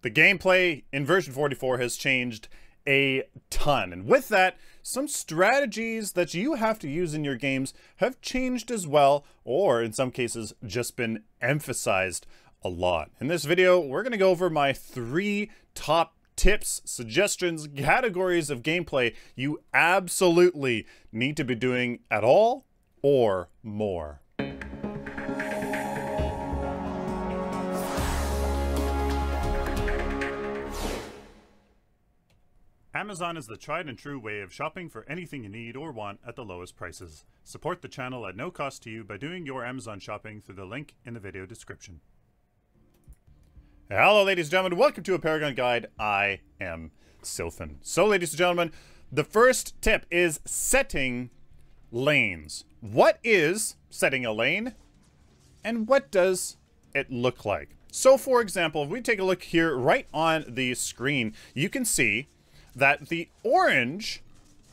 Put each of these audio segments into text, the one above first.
The gameplay in version 44 has changed a ton, and with that, some strategies that you have to use in your games have changed as well, or in some cases just been emphasized a lot. In this video, we're going to go over my 3 top tips, suggestions, categories of gameplay you absolutely need to be doing at all or more. Amazon is the tried and true way of shopping for anything you need or want at the lowest prices. Support the channel at no cost to you by doing your Amazon shopping through the link in the video description. Hello ladies and gentlemen, welcome to a Paragon Guide. I am Sylphin. So ladies and gentlemen, the first tip is setting lanes. What is setting a lane and what does it look like? So for example, if we take a look here right on the screen, you can see that the orange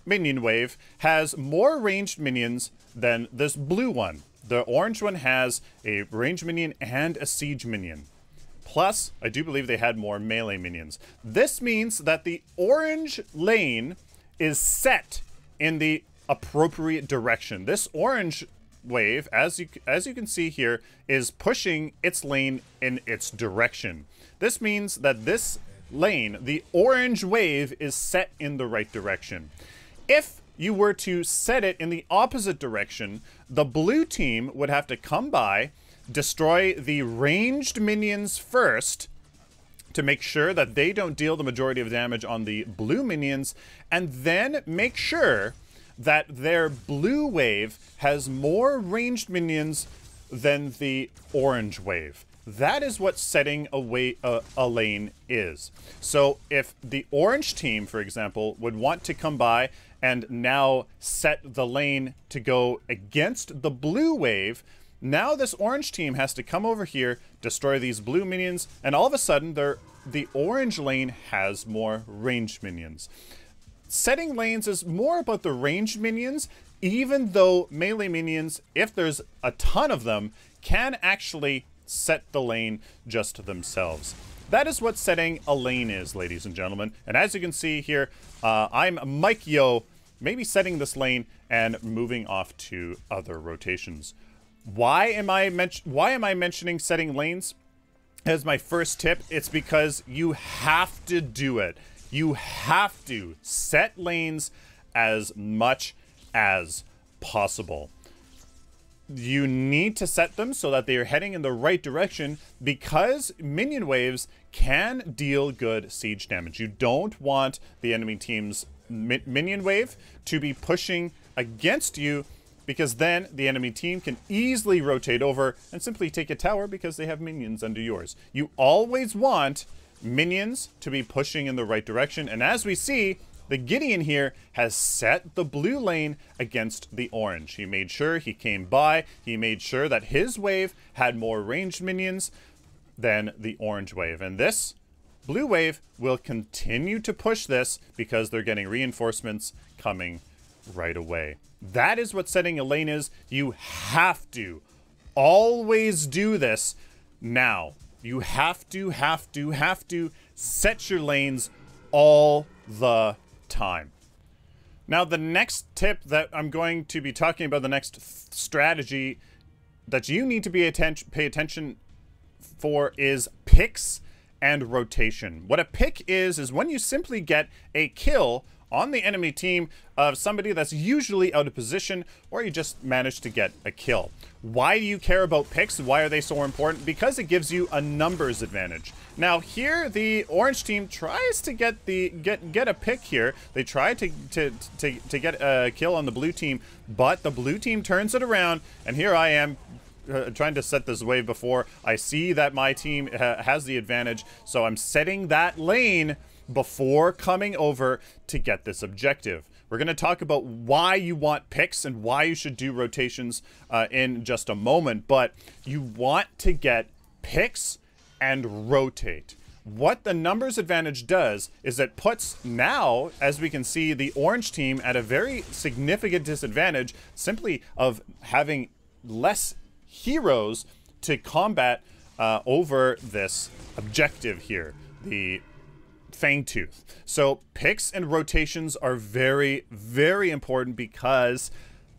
minion wave has more ranged minions than this blue one. The orange one has a ranged minion and a siege minion. Plus, I do believe they had more melee minions. This means that the orange lane is set in the appropriate direction. This orange wave, as you can see here, is pushing its lane in its direction. This means that this lane, the orange wave, is set in the right direction. If you were to set it in the opposite direction, the blue team would have to come by, destroy the ranged minions first to make sure that they don't deal the majority of damage on the blue minions, and then make sure that their blue wave has more ranged minions than the orange wave. That is what setting a lane is. So if the orange team, for example, would want to come by and now set the lane to go against the blue wave, now this orange team has to come over here, destroy these blue minions, and all of a sudden the orange lane has more ranged minions. Setting lanes is more about the ranged minions, even though melee minions, if there's a ton of them, can actually set the lane just themselves. That is what setting a lane is, ladies and gentlemen. And as you can see here, I'm Mike Yo, maybe setting this lane and moving off to other rotations. Why am I mentioning setting lanes as my first tip? It's because you have to do it. You have to set lanes as much as possible. You need to set them so that they are heading in the right direction, because minion waves can deal good siege damage. You don't want the enemy team's minion wave to be pushing against you, because then the enemy team can easily rotate over and simply take a tower because they have minions under yours. You always want minions to be pushing in the right direction, and as we see, the Gideon here has set the blue lane against the orange. He made sure he came by. He made sure that his wave had more ranged minions than the orange wave. And this blue wave will continue to push this because they're getting reinforcements coming right away. That is what setting a lane is. You have to always do this now. You have to set your lanes all the time. Now, the next tip that I'm going to be talking about, the next strategy that you need to pay attention for, is picks and rotation. What a pick is when you simply get a kill on the enemy team of somebody that's usually out of position, or you just manage to get a kill. Why do you care about picks? Why are they so important? Because it gives you a numbers advantage. Now here, the orange team tries to get a pick here. They try to get a kill on the blue team, but the blue team turns it around, and here I am trying to set this wave before I see that my team has the advantage, so I'm setting that lane before coming over to get this objective. We're going to talk about why you want picks and why you should do rotations in just a moment, but you want to get picks and rotate. What the numbers advantage does is it puts, now, as we can see, the orange team at a very significant disadvantage simply of having less heroes to combat over this objective here. the Fangtooth. So picks and rotations are very, very important because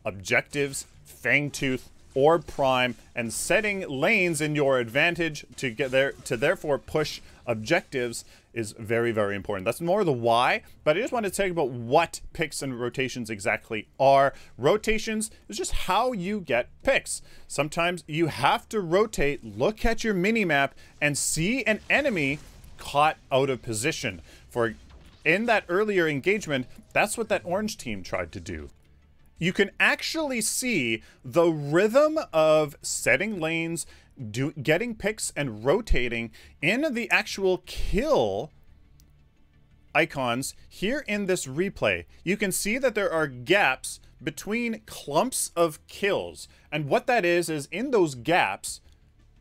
objectives, Fangtooth, or Prime, and setting lanes in your advantage to get there, to therefore push objectives, is very, very important. That's more the why, but I just want to talk about what picks and rotations exactly are. Rotations is just how you get picks. Sometimes you have to rotate, look at your mini-map, and see an enemy caught out of position. For in that earlier engagement, that's what that orange team tried to do. You can actually see the rhythm of setting lanes, getting picks, and rotating in the actual kill icons here in this replay. You can see that there are gaps between clumps of kills. And what that is in those gaps,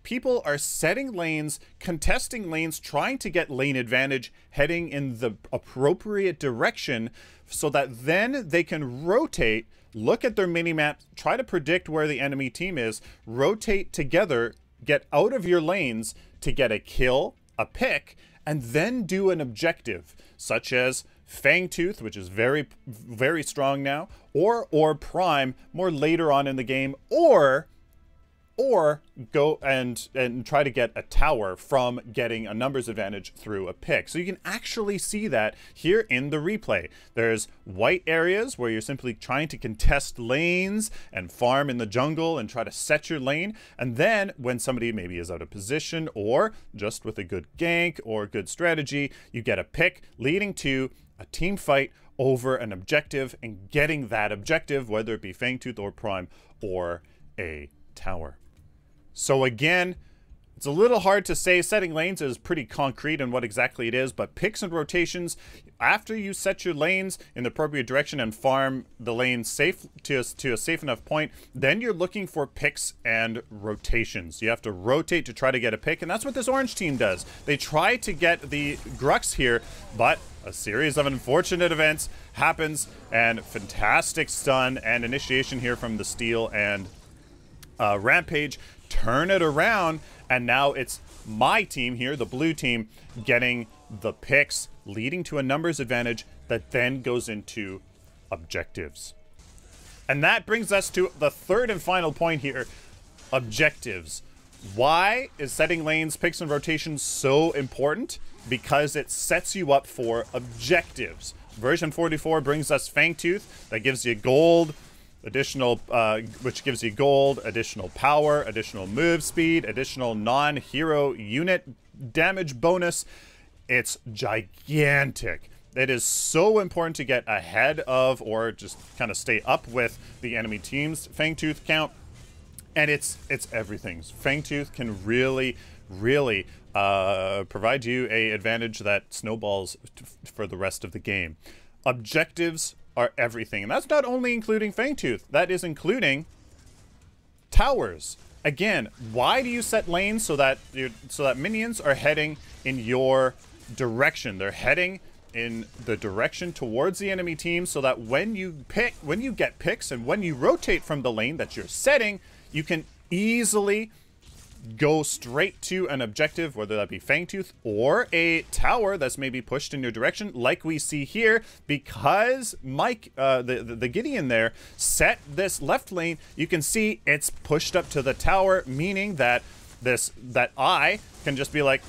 people are setting lanes, contesting lanes, trying to get lane advantage, heading in the appropriate direction so that then they can rotate, look at their mini-map, try to predict where the enemy team is, rotate together, get out of your lanes to get a kill, a pick, and then do an objective, such as Fangtooth, which is very, very strong now, or Prime more later on in the game, or go and try to get a tower from getting a numbers advantage through a pick. So you can actually see that here in the replay. There's white areas where you're simply trying to contest lanes and farm in the jungle and try to set your lane. And then when somebody maybe is out of position or just with a good gank or good strategy, you get a pick leading to a team fight over an objective and getting that objective, whether it be Fangtooth or Prime or a tower. So again, it's a little hard to say. Setting lanes is pretty concrete in what exactly it is, but picks and rotations, after you set your lanes in the appropriate direction and farm the lane safe to a safe enough point, then you're looking for picks and rotations. You have to rotate to try to get a pick, and that's what this orange team does. They try to get the Grux here, but a series of unfortunate events happens, and fantastic stun and initiation here from the Steel and Rampage turn it around, and now it's my team here, the blue team, getting the picks, leading to a numbers advantage that then goes into objectives. And that brings us to the third and final point here, objectives. Why is setting lanes, picks, and rotations so important? Because it sets you up for objectives. Version 44 brings us Fangtooth, that gives you gold, additional, which gives you gold, additional power, additional move speed, additional non-hero unit damage bonus. It's gigantic. It is so important to get ahead of or just kind of stay up with the enemy team's Fangtooth count. And it's everything. Fangtooth can really, really provide you an advantage that snowballs for the rest of the game. Objectives are everything, and that's not only including Fangtooth, that is including towers. Again, why do you set lanes? So that minions are heading in your direction. They're heading in the direction towards the enemy team, so that when you get picks and when you rotate from the lane that you're setting, you can easily go straight to an objective, whether that be Fangtooth or a tower that's maybe pushed in your direction, like we see here, because Mike, the Gideon there, set this left lane. You can see it's pushed up to the tower, meaning that I can just be like,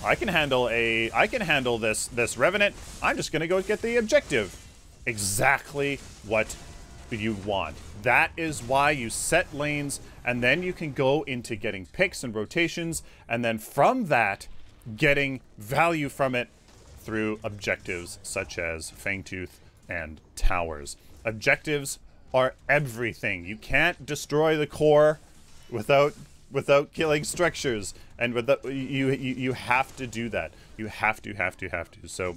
I can handle this Revenant. I'm just gonna go get the objective. Exactly what you want. That is why you set lanes, and then you can go into getting picks and rotations, and then from that, getting value from it through objectives such as Fangtooth and towers. Objectives are everything. You can't destroy the core without killing structures, and without you have to do that. You have to. So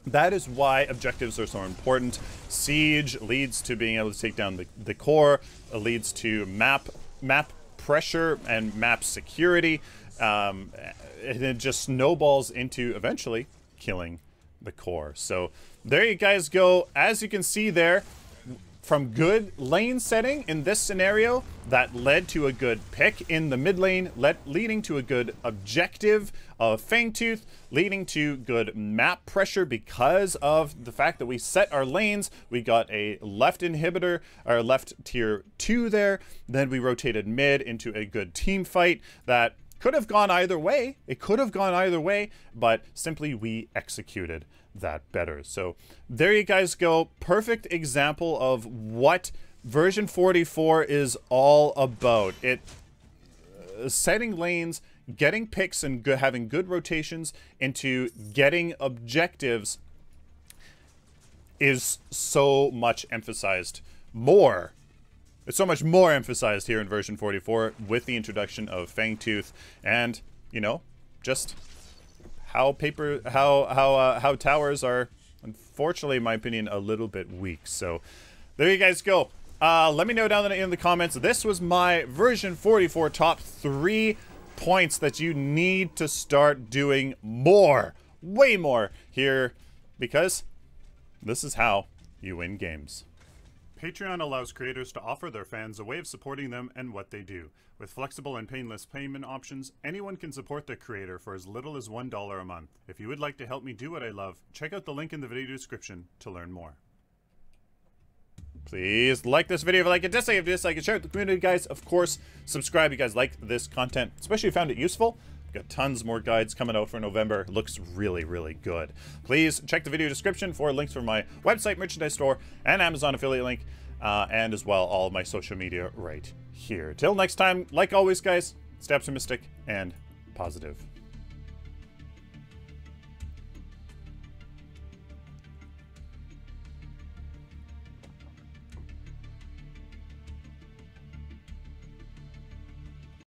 that is why objectives are so important. Siege leads to being able to take down the core. It leads to map pressure and map security. And it just snowballs into eventually killing the core. So there you guys go. As you can see there, from good lane setting in this scenario that led to a good pick in the mid lane, leading to a good objective of Fangtooth, leading to good map pressure because of the fact that we set our lanes. We got a left inhibitor, or left tier 2 there. Then we rotated mid into a good team fight that could have gone either way. It could have gone either way, but simply we executed that better. So there you guys go. Perfect example of what version 44 is all about. It setting lanes, getting picks, and having good rotations into getting objectives is so much emphasized more. It's so much more emphasized here in version 44 with the introduction of Fangtooth and, you know, just how towers are, unfortunately, in my opinion, a little bit weak. So there you guys go. Let me know down in the comments. This was my version 44 top 3 points that you need to start doing more, way more here, because this is how you win games. Patreon allows creators to offer their fans a way of supporting them and what they do. With flexible and painless payment options, anyone can support their creator for as little as $1 a month. If you would like to help me do what I love, check out the link in the video description to learn more. Please like this video if you like it, dislike it if you dislike it, share it with the community, guys. Of course, subscribe if you guys like this content, especially if you found it useful. Got tons more guides coming out for November. It looks really, really good. Please check the video description for links for my website, merchandise store, and Amazon affiliate link, and as well all of my social media right here. Till next time, like always, guys, stay optimistic and positive.